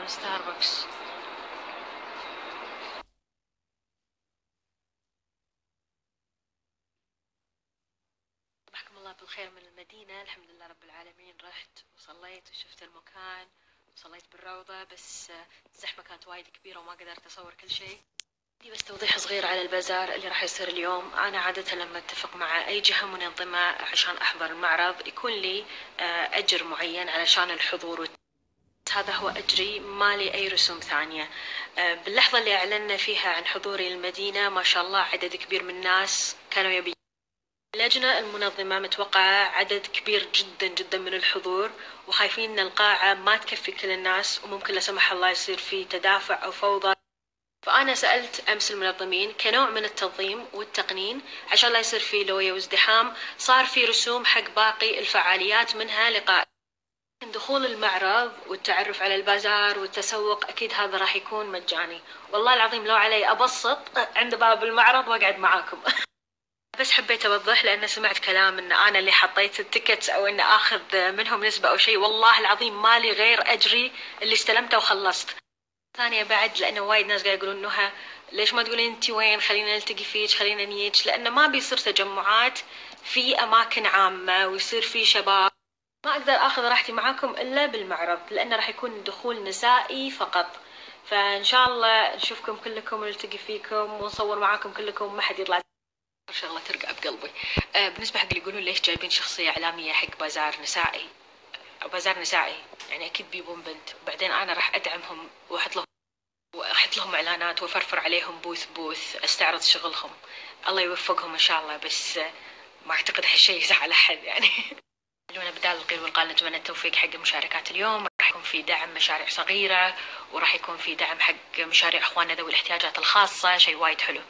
ستاربكس. صبحكم الله بالخير من المدينة. الحمد لله رب العالمين، رحت وصليت وشفت المكان وصليت بالروضة، بس الزحمة كانت وايد كبيرة وما قدرت أصور كل شيء. بس توضيح صغير على البازار اللي راح يصير اليوم. أنا عادة لما أتفق مع أي جهة منظمة عشان أحضر المعرض يكون لي أجر معين علشان الحضور، هذا هو أجري، ما لي أي رسوم ثانية. باللحظة اللي أعلنا فيها عن حضوري المدينة ما شاء الله عدد كبير من الناس كانوا يبي. اللجنة المنظمة متوقعة عدد كبير جدا جدا من الحضور، وخايفين أن القاعة ما تكفي كل الناس وممكن لا سمح الله يصير في تدافع أو فوضى. فأنا سألت أمس المنظمين كنوع من التنظيم والتقنين عشان لا يصير في لوية وازدحام، صار في رسوم حق باقي الفعاليات منها لقاء دخول المعرض والتعرف على البازار والتسوق. أكيد هذا راح يكون مجاني. والله العظيم لو علي أبسط عند باب المعرض وأقعد معاكم. بس حبيت أوضح لأن سمعت كلام إن أنا اللي حطيت التيكت أو إن آخذ منهم نسبة أو شيء. والله العظيم مالي غير أجري اللي استلمته وخلصت. ثانية بعد لأنه وايد ناس قاعد يقولون نهى ليش ما تقولين أنتي وين، خلينا نلتقي فيك، خلينا نيج، لأنه ما بيصير تجمعات في أماكن عامة ويصير في شباب. ما أقدر أخذ راحتي معاكم إلا بالمعرض لأنه راح يكون دخول نسائي فقط. فإن شاء الله نشوفكم كلكم ونلتقي فيكم ونصور معاكم كلكم، ما حد يطلع. شغلة ترقع بقلبي. بالنسبة حق اللي يقولون ليش جايبين شخصية إعلامية حق بازار نسائي أو بازار نسائي، يعني أكيد بيبون بنت، وبعدين أنا راح أدعمهم وأحط لهم إعلانات وأفرفر عليهم بوث أستعرض شغلهم. الله يوفقهم إن شاء الله، بس ما أعتقد هالشيء يزعل أحد يعني. خلونا بدال القيل والقال نتمنى التوفيق حق مشاركات اليوم. راح يكون في دعم مشاريع صغيرة وراح يكون في دعم حق مشاريع إخواننا ذوي الاحتياجات الخاصة، شيء وايد حلو.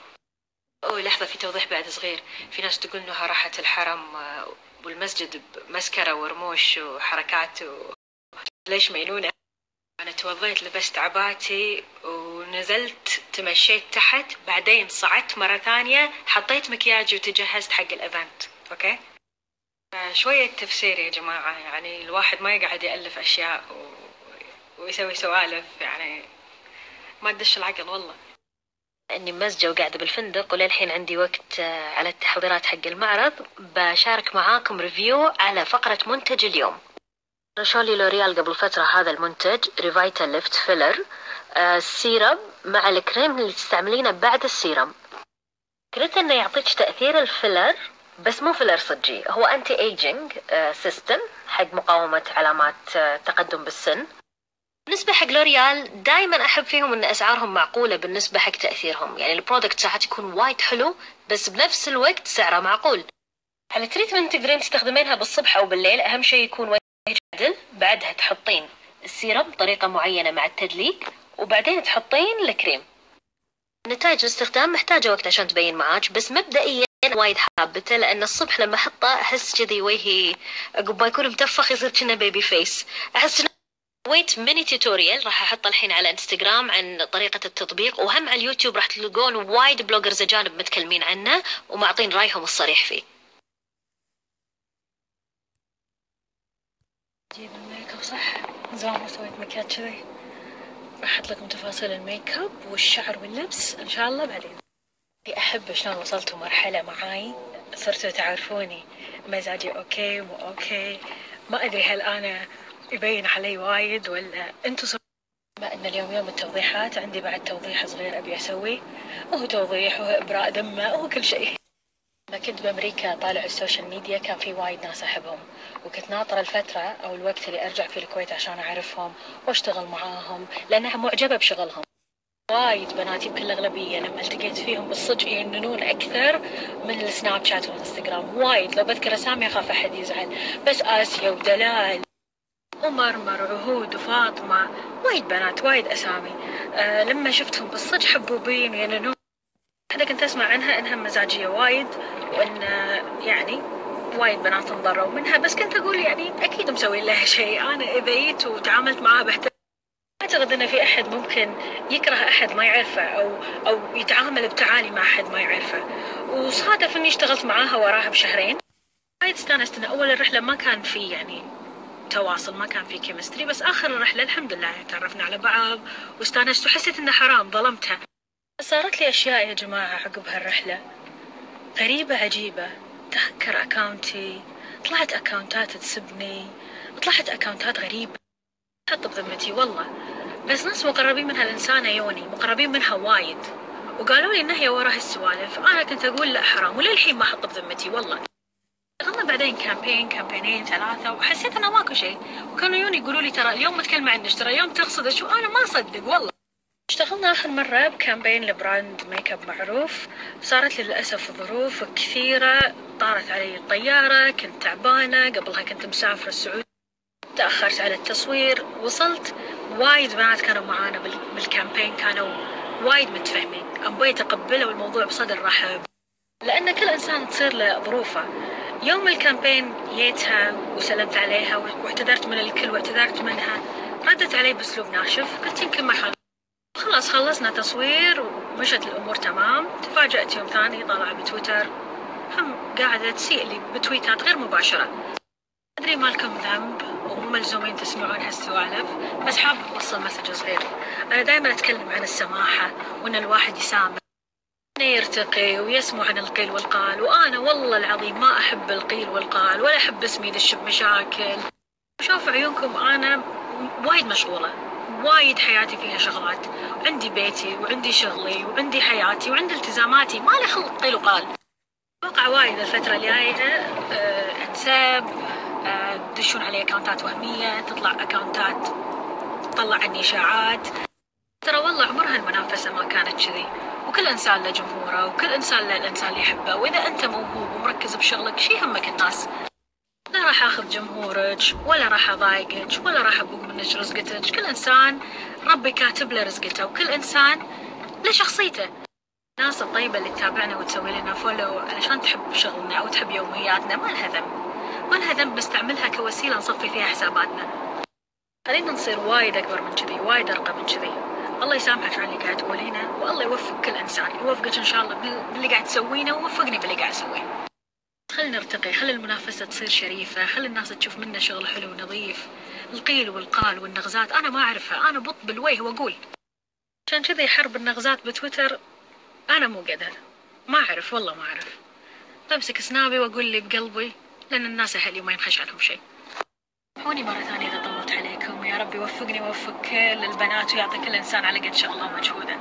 لحظة، في توضيح بعد صغير. في ناس تقول إنها راحت الحرم والمسجد بمسكرة ورموش وحركات ليش ميلونة. أنا توضيت، لبست عباتي ونزلت تمشيت تحت، بعدين صعدت مرة ثانية حطيت مكياجي وتجهزت حق الإيفنت. أوكي، شوية تفسير يا جماعة، يعني الواحد ما يقعد يألف أشياء ويسوي سوالف، يعني ما تدش العقل والله. اني مزجة وقاعدة بالفندق وللحين عندي وقت على التحضيرات حق المعرض. بشارك معاكم ريفيو على فقرة منتج اليوم. رشوا لي لوريال قبل فترة هذا المنتج ريفايتا ليفت فيلر السيرم مع الكريم اللي تستعملينه بعد السيرم. فكرته انه يعطيك تأثير الفيلر بس مو فيلر صجي، هو انتي ايجينج سيستم حق مقاومة علامات تقدم بالسن. بالنسبة حق لوريال دائما أحب فيهم أن أسعارهم معقولة بالنسبة حق تأثيرهم، يعني البرودكت ساعات يكون وايد حلو بس بنفس الوقت سعره معقول. على تريتمنت تقدرين تستخدمينها بالصبح أو بالليل، أهم شيء يكون وجهك عدل. بعدها تحطين السيرم بطريقة معينة مع التدليك وبعدين تحطين الكريم. نتائج الاستخدام محتاجة وقت عشان تبين معاك، بس مبدئيا وايد حابته لأن الصبح لما أحطه أحس كذي وجهي عقب ما يكون متفخ يصير كأنه بيبي فيس. أحس سويت ميني توتوريال راح احطه الحين على انستغرام عن طريقة التطبيق، وهم على اليوتيوب راح تلقون وايد بلوجرز اجانب متكلمين عنه ومعطين رايهم الصريح فيه. جيب الميك اب صح، زمان ما سويت مكياج كذي. راح احط لكم تفاصيل الميك اب والشعر واللبس ان شاء الله بعدين. احب شلون وصلتوا مرحلة معاي صرتوا تعرفوني مزاجي اوكي مو اوكي. ما ادري هل انا يبين علي وايد ولا انتوا بما ان اليوم يوم التوضيحات عندي بعد توضيح صغير ابي اسويه، وهو توضيح وهو ابراء دمه وهو كل شيء. لما كنت بامريكا طالع السوشيال ميديا كان في وايد ناس احبهم، وكنت ناطره الفتره او الوقت اللي ارجع في الكويت عشان اعرفهم واشتغل معاهم لانها معجبه بشغلهم. وايد بنات يمكن الاغلبيه لما التقيت فيهم بالصدق يننون اكثر من السناب شات والانستغرام. وايد لو بذكر اسامي اخاف احد يزعل، بس اسيا ودلال ومرمر وعهود وفاطمة، وايد بنات وايد أسامي. لما شفتهم بالصدق حبوبين ويننون. واحدة كنت أسمع عنها إنها مزاجية وايد وإن يعني وايد بنات انضروا منها، بس كنت أقول يعني أكيد مسوي لها شيء. أنا إذيت وتعاملت معها باحترام. أعتقد إن في أحد ممكن يكره أحد ما يعرفه أو يتعامل بتعالي مع أحد ما يعرفه، وصادف إني اشتغلت معاها وراها بشهرين. وايد استانست إن أول الرحلة ما كان في يعني تواصل، ما كان في كيمستري. بس آخر الرحلة الحمد لله يعني تعرفنا على بعض واستانست وحسيت إنه حرام ظلمتها. صارت لي أشياء يا جماعة عقب هالرحلة غريبة عجيبة. تهكر أكاونتي، طلعت أكاونتات تسبني، طلعت أكاونتات غريبة حط بذمتي والله. بس ناس مقربين من هالإنسانة يوني، مقربين منها وايد، وقالوا لي إن هي وراها السوالف. أنا كنت أقول لا حرام، وللحين ما حط بذمتي والله. دخلنا بعدين كامبينين 3 وحسيت إنه ماكو شيء، وكانوا يوني يقولوا لي ترى اليوم متكلمة عنك، ترى اليوم تقصدك، وأنا ما أصدق والله. اشتغلنا آخر مرة بكامبين لبراند ميك اب معروف. صارت لي للأسف ظروف كثيرة، طارت علي الطيارة، كنت تعبانة، قبلها كنت مسافرة السعودية، تأخرت على التصوير. وصلت وايد بنات كانوا معانا بالكامبين، كانوا وايد متفهمين، أبوي تقبلوا الموضوع بصدر رحب، لأن كل إنسان تصير له ظروفه. يوم الكامبين جيتها وسلمت عليها واعتذرت من الكل واعتذرت منها، ردت علي بأسلوب ناشف، قلت يمكن ما خلاص خلصنا تصوير ومشت الأمور تمام. تفاجأت يوم ثاني طالعة بتويتر هم قاعدة تسيء لي بتويتات غير مباشرة. أدري ما لكم ذنب ومو ملزومين تسمعون هالسوالف، بس حاب أوصل مسج صغير. أنا دائما أتكلم عن السماحة وأن الواحد يسامح، إنه يرتقي ويسمع عن القيل والقال. وأنا والله العظيم ما أحب القيل والقال، ولا أحب اسمي يدش بمشاكل. شوف عيونكم، أنا وايد مشغولة، وايد حياتي فيها شغلات، وعندي بيتي وعندي شغلي وعندي حياتي وعندي التزاماتي، ما لي خلق قيل وقال. أتوقع وايد الفترة الجاية انسب، تدشون علي أكاونتات وهمية، تطلع أكاونتات تطلع عني إشاعات. ترى والله عمرها المنافسة ما كانت كذي، وكل إنسان له جمهوره، وكل إنسان له الإنسان اللي يحبه. وإذا أنت موهوب ومركز بشغلك، شي همك الناس؟ لا راح اخذ جمهورك، ولا راح اضايقك، ولا راح ابوق منك رزقتك. كل انسان ربي كاتب له رزقته، وكل انسان له شخصيته. الناس الطيبة اللي تتابعنا وتسوي لنا فولو علشان تحب شغلنا او تحب يومياتنا، ما لها ذنب، ما لها ذنب، نستعملها كوسيلة نصفي فيها حساباتنا. خلينا نصير وايد اكبر من كذي، وايد ارقى من كذي. الله يسامحك على اللي قاعد تقولينه، والله يوفق كل انسان، يوفقك ان شاء الله باللي قاعد تسوينه، ووفقني باللي قاعد اسويه. خلينا نرتقي، خلي المنافسة تصير شريفة، خلي الناس تشوف منا شغل حلو ونظيف. القيل والقال والنغزات أنا ما أعرفها، أنا بط بالوجه وأقول. عشان كذي حرب النغزات بتويتر أنا مو قدها، ما أعرف والله ما أعرف. بمسك سنابي وأقول لي بقلبي، لأن الناس أهلي وما ينخش عنهم شيء. سامحوني مرة ثانية إذا طولت عليكم، يا رب يوفقني ويوفق كل البنات ويعطي كل إنسان على قد شغله ومجهوده.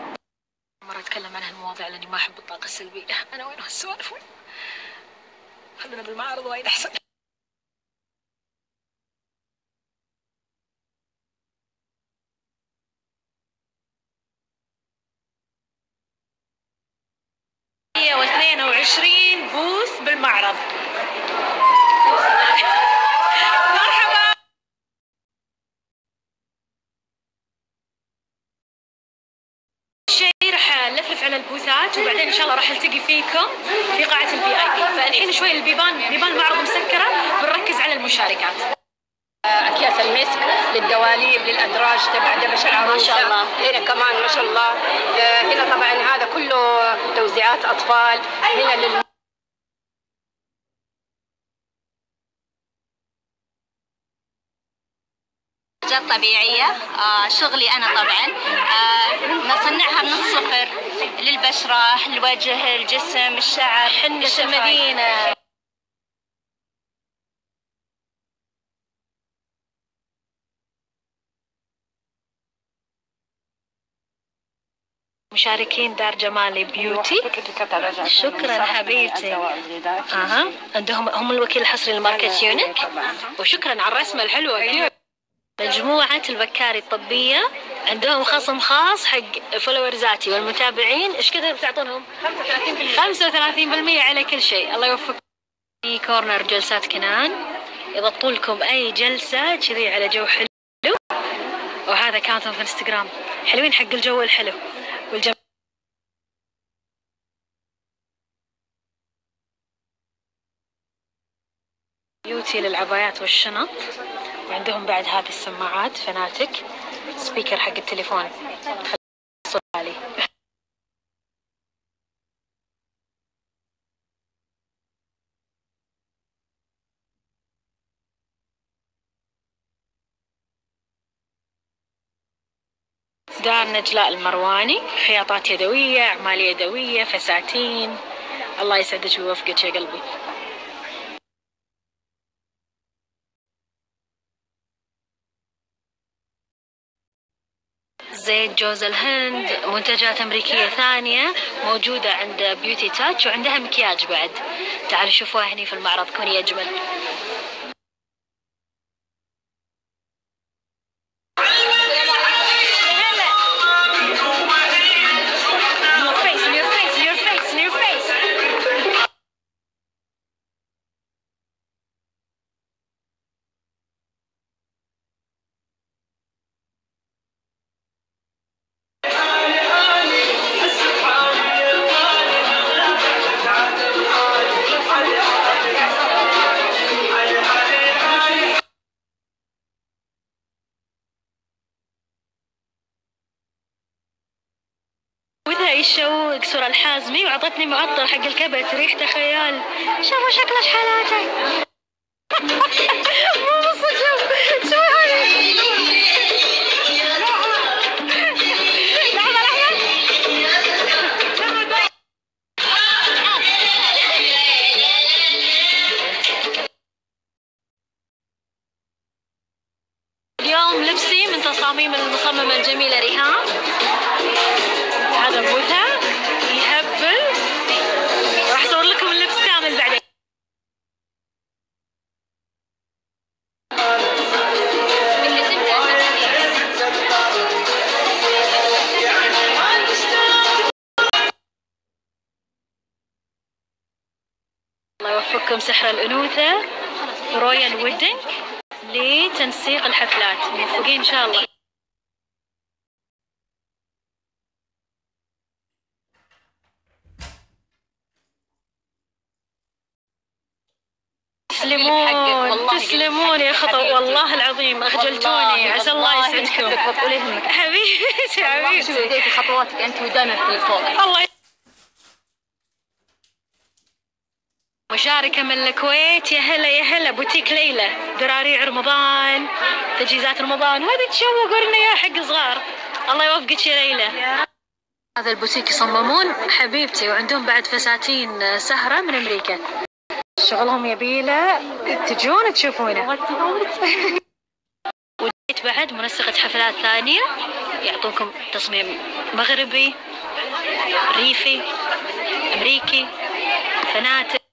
مرة أتكلم عن هالمواضيع لأني ما أحب الطاقة السلبية. أنا وين هالسوالف وين؟ خلونا بالمعارض وايد أحسن. مية 122 بوث بالمعرض. مرحبا. شيء راح نلفلف على البوثات، وبعدين ان شاء الله راح التقي فيكم في قاعة الفي اي بي. فالحين شوي بيبان المعرض مسكرة، بنركز على المشاركات. اكياس المسك للدواليب للادراج تبع دبش العروسه، ما شاء الله. هنا كمان ما شاء الله. هنا طبعا هذا كله توزيعات اطفال. هنا منتجات طبيعية. شغلي أنا طبعا نصنعها من الصفر للبشرة، الوجه، الجسم، الشعر، حنة المدينة. مشاركين دار جمالي بيوتي، شكرا حبيبتي. عندهم هم الوكيل الحصري لماركة يونيك، وشكرا على الرسمة الحلوة. مجموعة البكاري الطبية عندهم خصم خاص حق فولورزاتي والمتابعين. ايش كذا بتعطونهم؟ 35% على كل شيء. الله يوفقكم. في كورنر جلسات كنان، يضبطوا لكم اي جلسة كذي على جو حلو. وهذا كانتهم في انستغرام حلوين حق الجو الحلو والجمال. بيوتي للعبايات والشنط، وعندهم بعد هذه السماعات فناتك، سبيكر حق التليفون صوت عالي. دار نجلاء المرواني، خياطات يدوية، أعمال يدوية، فساتين. الله يسعدك ويوفقك يا قلبي. زيت جوز الهند، منتجات أمريكية ثانية موجودة عند بيوتي تاتش، وعندها مكياج بعد. تعالوا شوفوها هني في المعرض، كوني أجمل. يشوق صورة الحازمي، وعطتني معطر حق الكبت ريحته خيال. شوفوا شكله شحالاته. مو بالصدق. شوفوا هذا. لحظة اليوم لبسي من تصاميم المصممة الجميلة ريهام. هذا بوثا يهبل، راح اصور لكم اللبس كامل بعدين. الله يوفقكم سحر الأنوثة رويال ويدنج لتنسيق الحفلات، موفقين إن شاء الله. تسلمون يا خطوة، والله العظيم أخجلتوني. عسى الله يسعدكم. حبيبتي حبيبتي خطواتك أنت ودائما في الفوق. الله. مشاركة من الكويت، يا هلا يا هلا. بوتيك ليلى، دراريع رمضان، تجهيزات رمضان، هذه تشوقوا لنا يا حق صغار. الله يوفقك يا ليلى. هذا البوتيك يصممون حبيبتي، وعندهم بعد فساتين سهرة من أمريكا. شغلهم يبيله، تجون تشوفونه. ولقيت بعد منسقة حفلات ثانية يعطوكم تصميم مغربي، ريفي، أمريكي، فناتق.